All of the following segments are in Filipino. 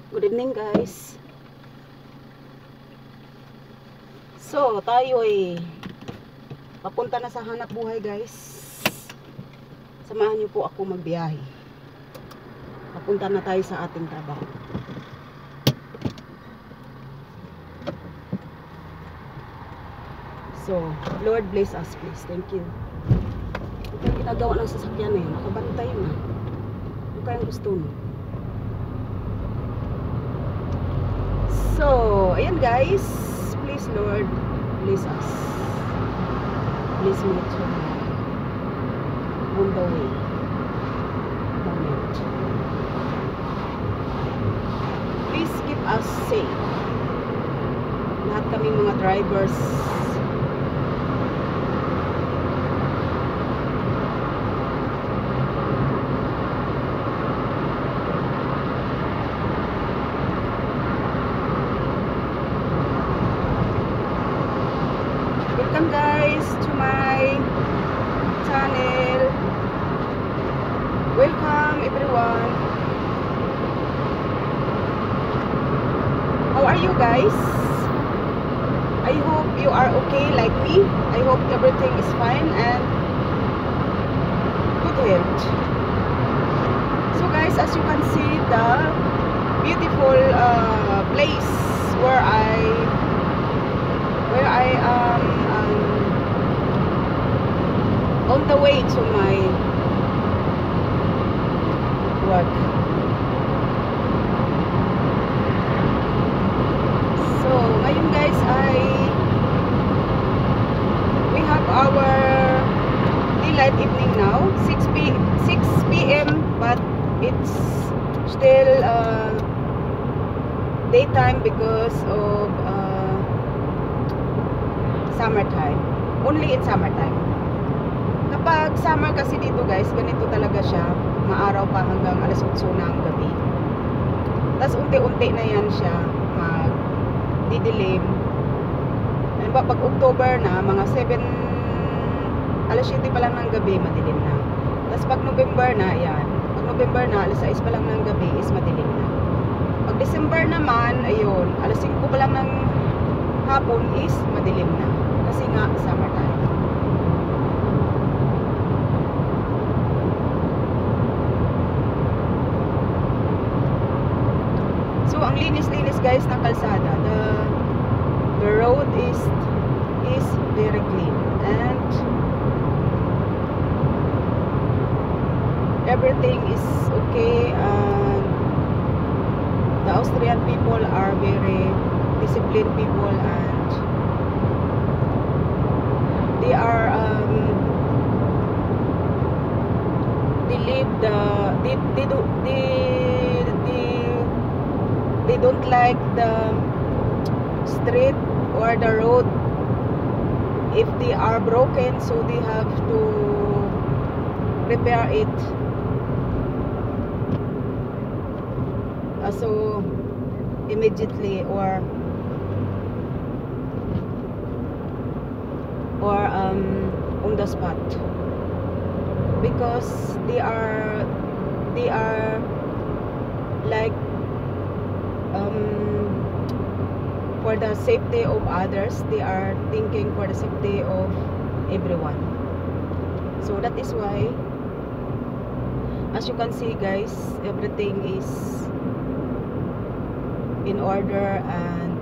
Good evening guys. So, tayo ay papunta na sa hanap buhay guys. Samahan niyo po ako magbiyahe. Papunta na tayo sa ating trabaho. So, Lord bless us please. Thank you. Ito yung ginagawa ng sasakyan na yun. Nakabantay na. Ito kayang gusto mo. So, ayan guys. Please Lord, bless us. Bless me to on the way. Moment. Please keep us safe. Lahat kami mga drivers. Welcome guys to my channel. Welcome everyone. How are you guys? I hope you are okay like me. I hope everything is fine and good health. So guys, as you can see the beautiful place where I am on the way to my work. So ngayon guys we have our daylight evening now, 6 p.m. but it's still daytime because of summertime. Only in summertime. Kapag summer kasi dito guys, ganito talaga siya. Maaraw pa hanggang alas 8 ng gabi. Tapos unti-unti na yan siya magdidilim. Ano ba, pag October na, mga 7, alas 7 pa lang ng gabi, madilim na. Tapos pag November na, yan. Pag November na, alas 6 pa lang ng gabi is madilim na. Pag December naman, ayun, alas 5 pa lang ng hapon is madilim na. Kasi nga, summertime. So, ang linis-linis guys ng kalsada. The road is very clean. And everything is okay. And the Austrian people are very disciplined people and they are they live they don't like the street or the road if they are broken, so they have to repair it. So immediately or on the spot, because they are like for the safety of others, they are thinking for the safety of everyone. So that is why, as you can see guys, everything is in order and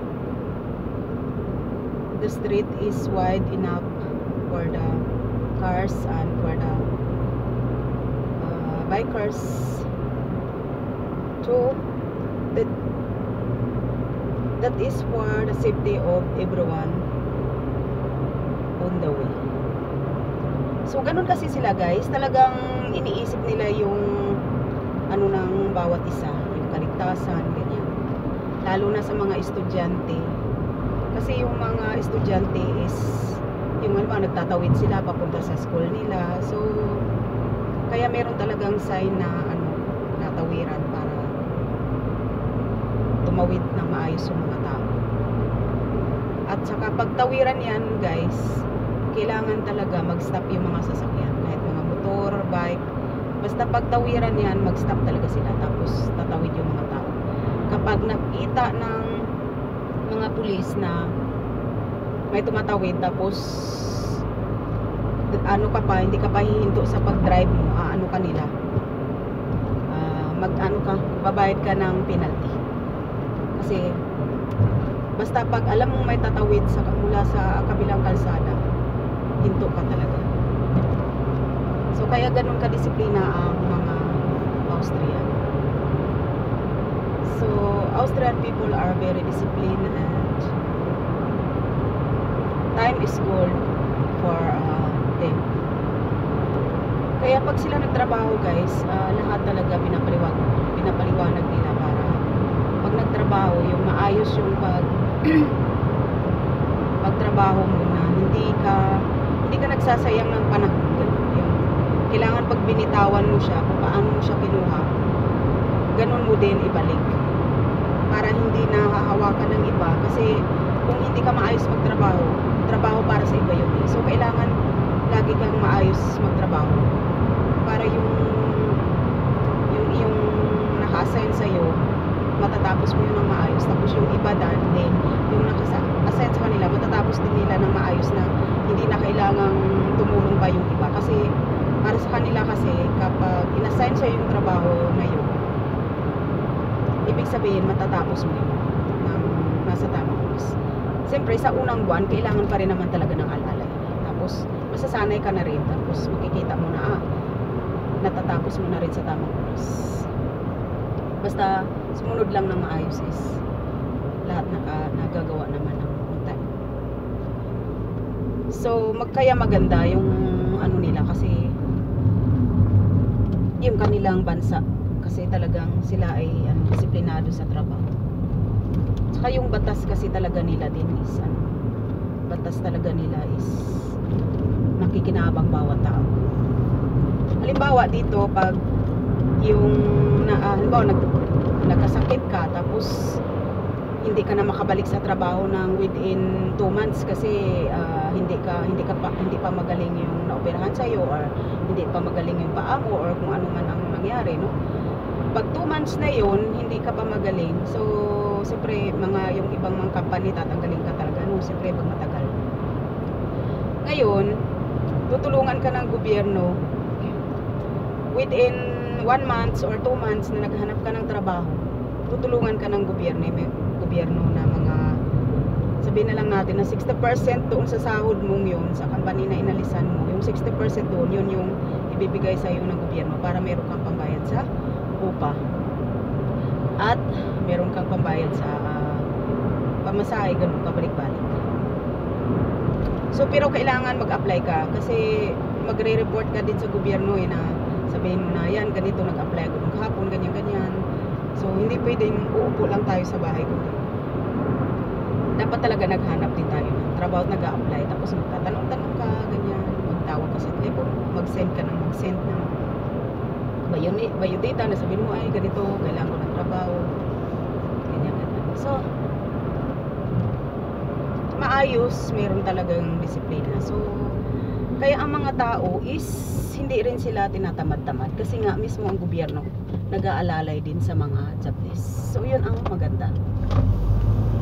the street is wide enough for the cars and for the bikers to that is for the safety of everyone on the way. So ganun kasi sila guys, talagang iniisip nila yung ano ng bawat isa, yung kaligtasan, ganyan. Lalo na sa mga estudyante. Kasi yung mga estudyante is yung ano, nagtatawid sila papunta sa school nila. So kaya meron talagang sign na ano, natawiran para tumawid ng maayos yung mga tao. At saka pagtawiran yan guys, kailangan talaga mag-stop yung mga sasakyan, kahit mga motor, bike, basta pagtawiran yan, mag-stop talaga sila, tapos tatawid yung mga tao. kapag nakita ng mga pulis na may tumatawid tapos ano ka pa, hindi ka pa hihinto sa pag-drive mo, ano ka nila, mag-ano ka, babayad ka ng penalty. Kasi basta pag alam mong may tatawid mula sa kabilang kalsada, hinto ka talaga. So kaya ganun ka-disiplina ang mga Austrian. So Austrian people are very disciplined and time is gold for them. Kaya pag sila nagtrabaho guys, lahat talaga pinapaliwanag nila para pag nagtrabaho, yung maayos yung pagtrabaho mo na hindi ka nagsasayang ng panahon. Yung kailangan pag binitawan mo siya, kung paano mo siya kinuha, ganun mo din ibalik. Para hindi nahahawakan ng iba. Kasi kung hindi ka maayos magtrabaho, trabaho para sa iba yun. So kailangan lagi kang maayos magtrabaho. Para yung naka-assign sa'yo, matatapos mo yun ng maayos. Tapos yung iba din, yung naka-assign sa kanila, matatapos din nila ng maayos na hindi na kailangang tumulong pa yung iba. Kasi para sa kanila kasi, kapag in-assign sa'yo yung trabaho na yun, ibig sabihin matatapos mo yun ng nasa tamang oras. Siyempre sa unang buwan kailangan pa rin naman talaga ng alalay. Tapos masasanay ka na rin. Tapos makikita mo na natatapos mo na rin sa tamang oras. Basta sumunod lang ng maayos is lahat nagagawa naman ng on time. So kaya maganda yung ano nila kasi yung kanilang bansa. Kasi talagang sila ay disiplinado sa trabaho. Saka yung batas kasi talaga nila din is batas talaga nila is nakikinabang bawat tao. Halimbawa dito pag yung halimbawa nagkasakit ka tapos hindi ka na makabalik sa trabaho ng within 2 months kasi hindi pa magaling yung naoperahan sa iyo or hindi pa magaling yung paa mo or kung ano man ang nangyari, no? Pag 2 months na yun, hindi ka pa magaling. So, siyempre, yung ibang mga company, tatanggalin ka talaga. No? Siyempre, pag matagal. Ngayon, tutulungan ka ng gobyerno within 1 month or 2 months na naghanap ka ng trabaho. Tutulungan ka ng gobyerno na mga, sabihin na lang natin na 60% doon sa sahod mong yun, sa company na inalisan mo, yung 60% doon, yun yung ibibigay sa iyo ng gobyerno para meron kang pambayad sa upa at meron kang pambayad sa pamasahe, ganun, pabalik-balik. So pero kailangan mag-apply ka kasi magre-report ka din sa gobyerno na sabihin mo na yan, ganito nag-apply ko nung kahapon, ganyan-ganyan. So hindi pwedeng uupo lang tayo sa bahay kundi dapat talaga naghanap din tayo ng trabaho at nag-a-apply tapos magtatanong-tanong ka, ganyan, magtawag ka sa telepono, mag-send ka ng biodata na sabihin mo ay ganito, kailangan ko ng trabaho, ganyan. So maayos, meron talagang disiplina. So kaya ang mga tao is hindi rin sila tinatamad-tamad kasi nga mismo ang gobyerno nag-aalalay din sa mga jobless. So yun ang maganda.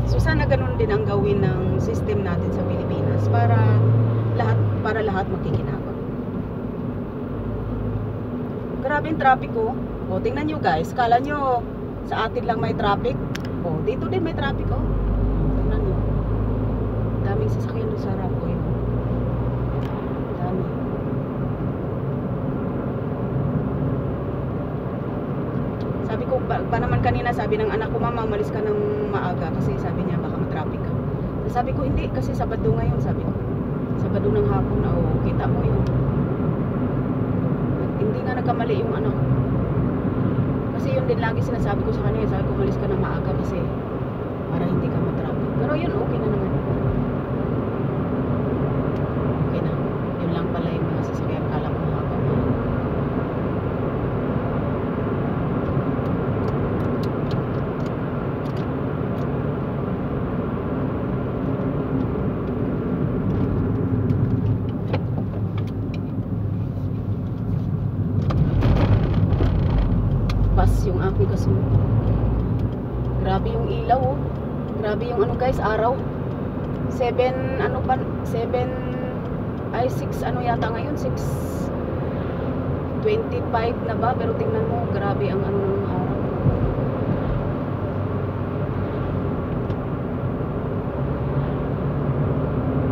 So sana ganun din ang gawin ng system natin sa Pilipinas para lahat makikinabang. Grabe yung traffic ko. O, tingnan nyo guys. Kala nyo sa atin lang may traffic. O, dito din may traffic o. Tingnan nyo. Daming sasakyan doon sa harap ko yun. Dami. Sabi ko, pa naman kanina, sabi ng anak ko, mama, umalis ka ng maaga. Kasi sabi niya, baka matraffic ka. Sabi ko, hindi. Kasi Sabado ngayon, sabi ko. Sabado ng hapon na, kita mo yun. Hindi nga nagkamali yung anak ko. Kasi yun din lagi sinasabi ko sa kanya. Sabi ko, umalis ka ng maaga kasi para hindi ka matraffic. Pero yun, okay na naman. Okay na. Yun lang pala yung mga sasakyan. Kala ko mahaba. Yung aking kasunod. Grabe yung ilaw, oh. Grabe yung ano guys, araw. 7 ano pa, 7 ay 6 ano yata ngayon, 6:25 na ba, pero tingnan mo, grabe ang ano ng araw.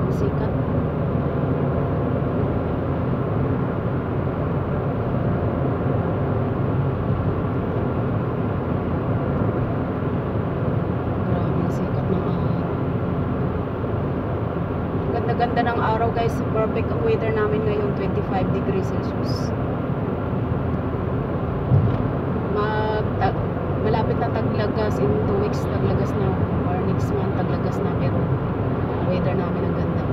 Ang sikat. Ganda ng araw guys, perfect ang weather namin ngayon, 25 degrees Celsius. Malapit na taglagas, in 2 weeks taglagas na, or next month taglagas na, pero weather namin ang ganda.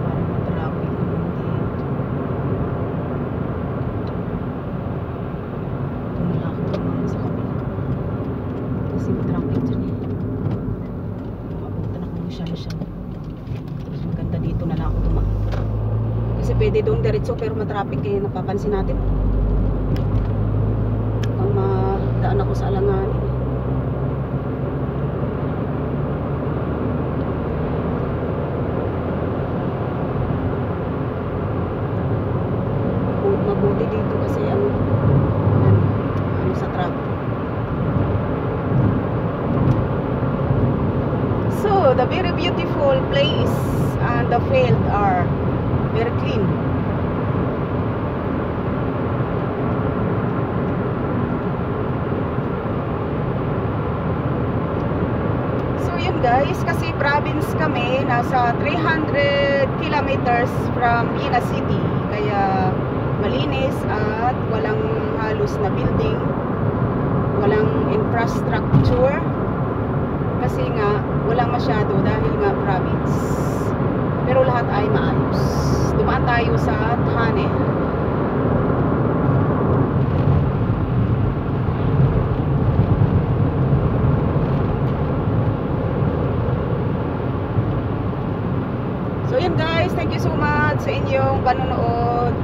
Parang traffic naman dito. Tumala ako naman sa kabila kasi traffic dyan eh. Siya. Mas maganda dito na lang ako tumakbo. Kasi pwede doon diretso pero matraffic eh, napapansin natin. Pag madaan ako sa alanganin. Mabuti dito kasi ano sa traffic. So, the very beautiful place and the field are very clean. So, yun guys, kasi province kami, nasa 300 kilometers from Minas City. Kaya malinis at walang halos na building, walang infrastructure. Kasi nga walang masyado dahil nga province, pero lahat ay maayos. Dumaan tayo sa tunnel. So yun guys, thank you so much sa inyong panonood.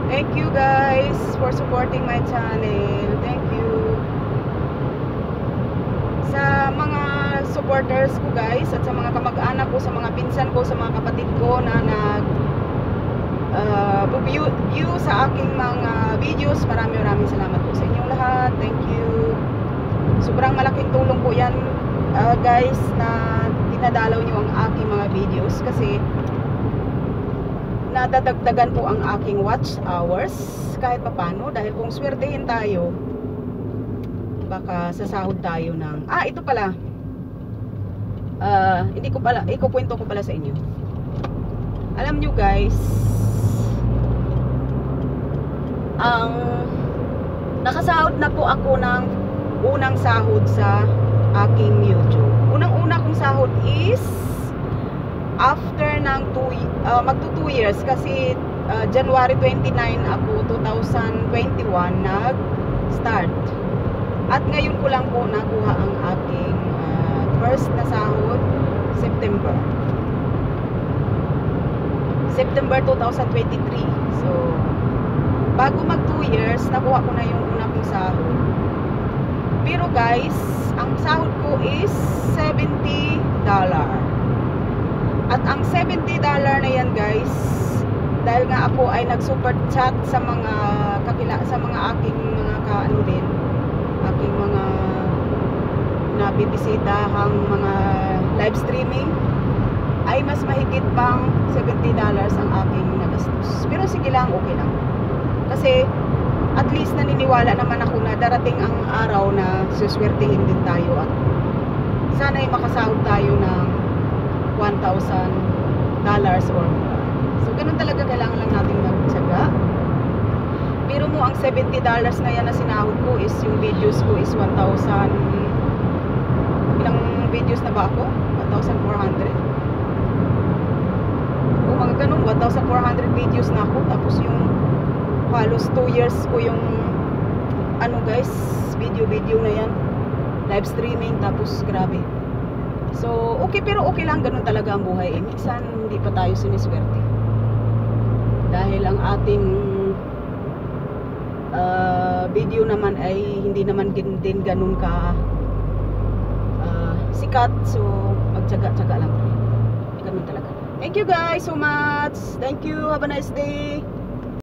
Thank you guys for supporting my channel. Thank you sa mga supporters ko guys, at sa mga kamag-anak ko, sa mga pinsan ko, sa mga kapatid ko na nag view sa aking mga videos. Maraming salamat po sa inyong lahat. Thank you. Sobrang malaking tulong po yan guys, na dinadalaw nyo ang aking mga videos, kasi nadadagdagan po ang aking watch hours kahit papano, dahil kung swertehin tayo, baka sasahod tayo ng ito pala, hindi ko pala, ikukwento ko pala sa inyo. Alam nyo guys, nakasahod na po ako ng unang sahod sa aking YouTube. Unang-una kong sahod is after ng magto 2 years, kasi January 29 ako 2021 nag-start. At ngayon ko lang po nakuha ang aking first na sahod, September 2023. So bago mag 2 years nakuha ko na yung una kong sahod. Pero guys, ang sahod ko is $70. At ang $70 na yan guys, dahil nga ako ay nag-super chat sa mga sa mga aking mga kaano din, aking mga nabibisitahang mga live streaming, ay mas mahigit pang $70 ang aking nagastos. Pero sige lang, okay lang. Kasi at least naniniwala naman ako na darating ang araw na suswertihin din tayo, at sana ay makasahod tayo ng $1,000 or more. So ganun talaga, kailangan lang natin magtsaga. Pero mo ang $70 na yan na sinahod ko is, yung videos ko is 1,000, ilang videos na ba ako? 1,400 o mga ganun, 1,400 videos na ako. Tapos yung halos 2 years ko yung ano guys, video na yan, live streaming. Tapos grabe, So, okay, pero okay lang, ganun talaga ang buhay. Minsan, hindi pa tayo siniswerte. Dahil ang ating video naman ay hindi naman din ganun ka sikat. So, magtyaga-tyaga lang tayo. Ganun talaga. Thank you guys so much. Thank you. Have a nice day.